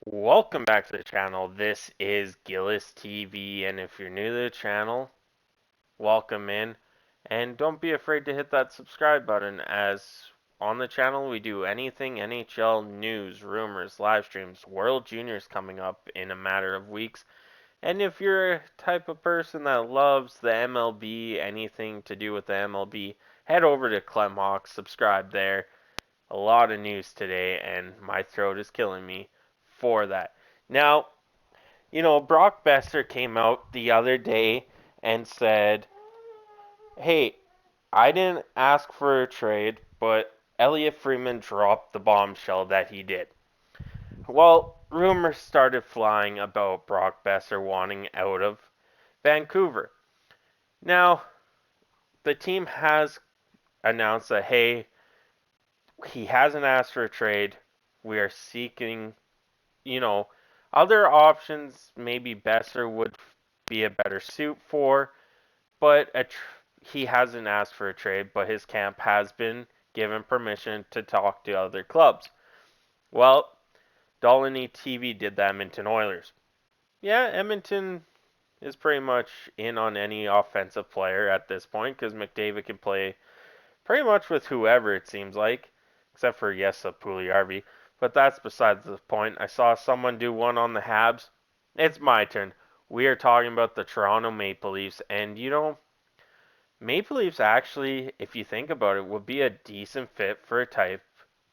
Welcome back to the channel. This is Gillis TV, and if you're new to the channel, welcome in. And don't be afraid to hit that subscribe button, as on the channel we do anything NHL news, rumors, live streams, World Juniors coming up in a matter of weeks. And if you're a type of person that loves the MLB, anything to do with the MLB, head over to Clemhawk, subscribe there. A lot of news today, and my throat is killing me for that. Now, Brock Boeser came out the other day and said, "Hey, I didn't ask for a trade, but Elliot Freeman dropped the bombshell that he did." Well, rumors started flying about Brock Boeser wanting out of Vancouver. Now, the team has announced that, hey, he hasn't asked for a trade. We are seeking, you know, other options. Maybe Boeser would be a better suit for. But he hasn't asked for a trade, but his camp has been given permission to talk to other clubs. Well, Dolany TV did the Edmonton Oilers. Yeah, Edmonton is pretty much in on any offensive player at this point because McDavid can play pretty much with whoever it seems like, except for Jesse Puljujärvi. But that's besides the point. I saw someone do one on the Habs. It's my turn. We are talking about the Toronto Maple Leafs, and Maple Leafs actually, if you think about it, would be a decent fit for a type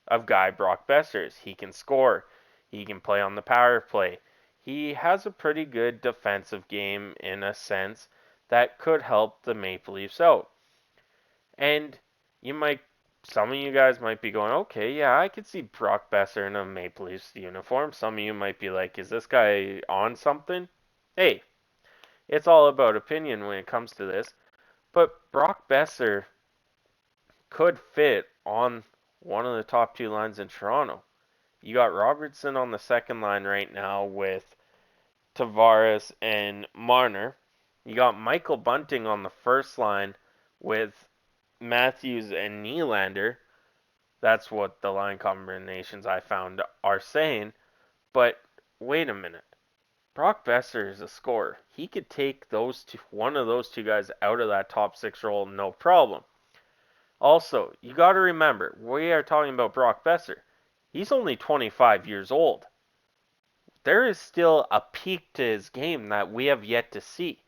of guy Brock Boeser is. He can score. He can play on the power play. He has a pretty good defensive game in a sense that could help the Maple Leafs out. And you might, some of you guys might be going, okay, yeah, I could see Brock Boeser in a Maple Leafs uniform. Some of you might be like, is this guy on something? Hey, it's all about opinion when it comes to this. But Brock Boeser could fit on one of the top two lines in Toronto. You got Robertson on the second line right now with Tavares and Marner. You got Michael Bunting on the first line with Matthews and Nylander. That's what the line combinations I found are saying. But wait a minute. Brock Boeser is a scorer. He could take one of those two guys out of that top six role, no problem. Also, you got to remember, we are talking about Brock Boeser. He's only 25 years old. There is still a peak to his game that we have yet to see.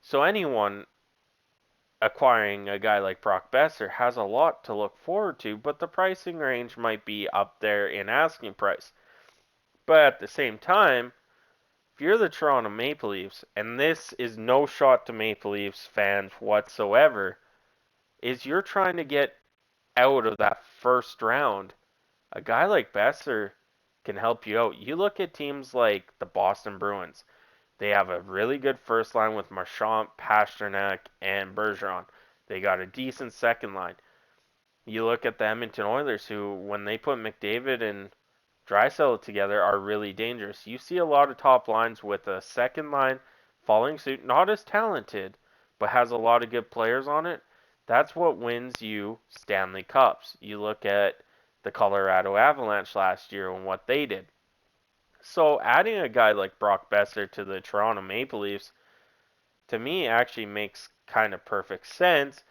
So anyone acquiring a guy like Brock Boeser has a lot to look forward to, but the pricing range might be up there in asking price. But at the same time, if you're the Toronto Maple Leafs, and this is no shot to Maple Leafs fans whatsoever, is you're trying to get out of that first round, a guy like Boeser can help you out. You look at teams like the Boston Bruins. They have a really good first line with Marchand, Pastrnak, and Bergeron. They got a decent second line. You look at the Edmonton Oilers, who, when they put McDavid and Draisaitl together, are really dangerous. You see a lot of top lines with a second line following suit, not as talented, but has a lot of good players on it. That's what wins you Stanley Cups. You look at the Colorado Avalanche last year and what they did. So adding a guy like Brock Boeser to the Toronto Maple Leafs, to me, actually makes kind of perfect sense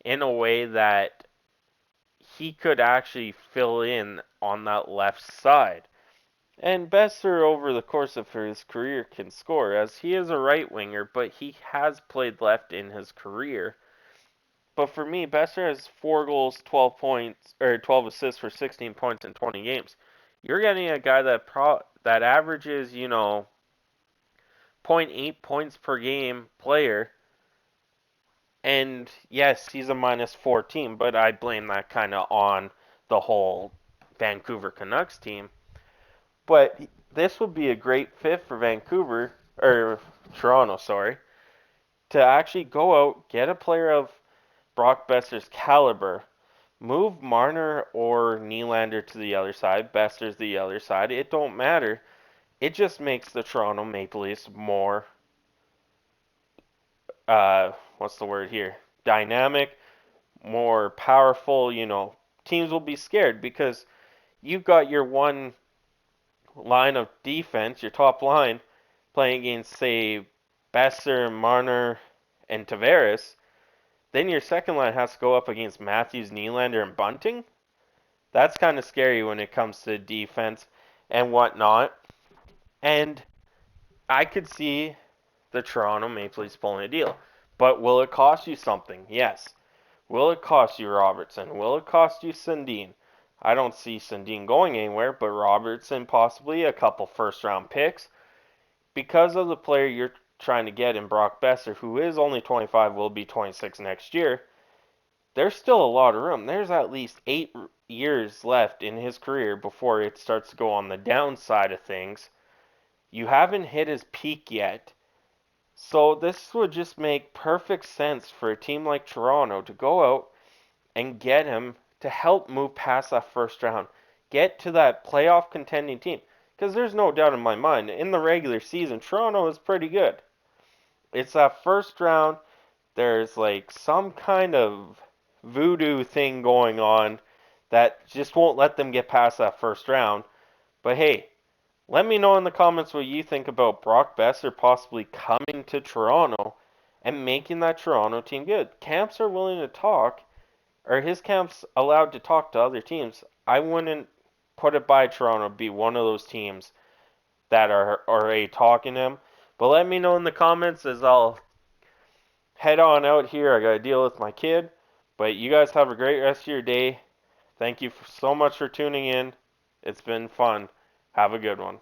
in a way that he could actually fill in on that left side. And Boeser, over the course of his career, can score, as he is a right winger, but he has played left in his career. But for me, Boeser has 4 goals, 12 points, or 12 assists for 16 points in 20 games. You're getting a guy that averages, zero point 0.8 points per game player. And yes, he's a minus 14, but I blame that kind of on the whole Vancouver Canucks team. But this would be a great fit for Vancouver, or Toronto, sorry, to actually go out, get a player of Brock Boeser's caliber, move Marner or Nylander to the other side, Boeser's the other side, it don't matter. It just makes the Toronto Maple Leafs more, what's the word here? Dynamic, more powerful, teams will be scared because you've got your one line of defense, your top line, playing against, say, Boeser, Marner, and Tavares, then your second line has to go up against Matthews, Nylander, and Bunting. That's kind of scary when it comes to defense and whatnot. And I could see the Toronto Maple Leafs pulling a deal. But will it cost you something? Yes. Will it cost you Robertson? Will it cost you Sundin? I don't see Sundin going anywhere, but Robertson possibly a couple first round picks. Because of the player you're trying to get in Brock Boeser, who is only 25, will be 26 next year, there's still a lot of room. There's at least 8 years left in his career before it starts to go on the downside of things. You haven't hit his peak yet. So this would just make perfect sense for a team like Toronto to go out and get him to help move past that first round. Get to that playoff contending team. Because there's no doubt in my mind, in the regular season, Toronto is pretty good. It's that first round, there's like some kind of voodoo thing going on that just won't let them get past that first round. But hey, let me know in the comments what you think about Brock Boeser possibly coming to Toronto and making that Toronto team good. Camps are willing to talk, or his camp's allowed to talk to other teams. I wouldn't put it by Toronto to be one of those teams that are already talking to him. But let me know in the comments as I'll head on out here. I gotta deal with my kid. But you guys have a great rest of your day. Thank you so much for tuning in. It's been fun. Have a good one.